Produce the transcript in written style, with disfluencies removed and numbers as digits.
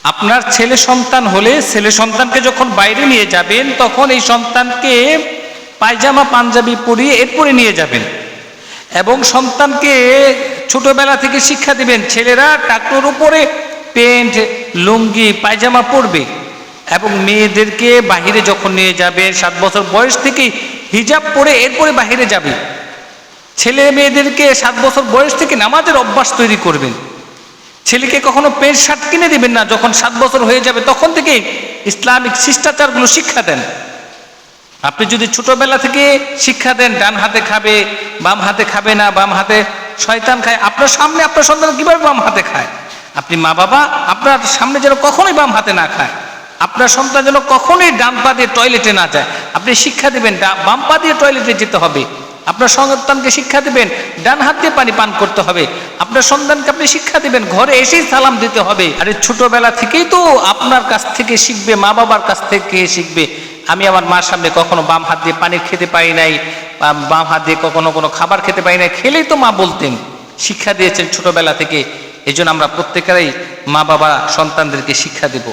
আপনার ছেলে সন্তান হলে ছেলে সন্তানকে যখন বাইরে নিয়ে যাবেন তখন এই সন্তানকে পায়জামা পাঞ্জাবি পরিয়ে এরপরে নিয়ে যাবেন এবং সন্তানকে ছোটবেলা থেকে শিক্ষা দিবেন ছেলেরা টাকনোর উপরে প্যান্ট লুঙ্গি পায়জামা পরবে এবং মেয়েদেরকে বাহিরে যখন নিয়ে যাবেন 7 বছর বয়স থেকেই হিজাব পরে এরপরে বাহিরে যাবে। ছেলে মেয়েদেরকে 7 বছর বয়স থেকে নামাজের অভ্যাস তৈরি করবেন। ছেলেকে কখনো প্যান্ট শার্ট কিনে দিবেন না, যখন 7 বছর হয়ে যাবে তখন থেকে ইসলামিক শিষ্টাচারগুলো শিক্ষা দেন। আপনি যদি ছোটবেলা থেকে শিক্ষা দেন ডান হাতে খাবে বাম হাতে খাবে না, বাম হাতে শয়তান খায়, আপনার সামনে আপনার সন্তান কিভাবে বাম হাতে খায়? আপনি মা বাবা আপনার সামনে যেন কখনোই বাম হাতে না খায়, আপনার সন্তান যেন কখনোই ডান পা দিয়ে টয়লেটে না যায়। আপনি শিক্ষা দেবেন বাম পা দিয়ে টয়লেটে যেতে হবে। আপনার সন্তানকে শিক্ষা দেবেন ডান হাত দিয়ে পানি পান করতে হবে। আপনার সন্তানকে আপনি শিক্ষা দেবেন ঘরে এসেই সালাম দিতে হবে। আরে ছোটবেলা থেকেই তো আপনার কাছ থেকে শিখবে, মা বাবার কাছ থেকে শিখবে। আমি আমার মার সামনে কখনো বাম হাত দিয়ে পানি খেতে পারি নাই, বাম হাত দিয়ে কখনো কোনো খাবার খেতে পারি নাই, খেলেই তো মা বলতেন, শিক্ষা দিয়েছেন ছোটবেলা থেকে। এই জন্য আমরা প্রত্যেকেরই মা বাবা সন্তানদেরকে শিক্ষা দেব।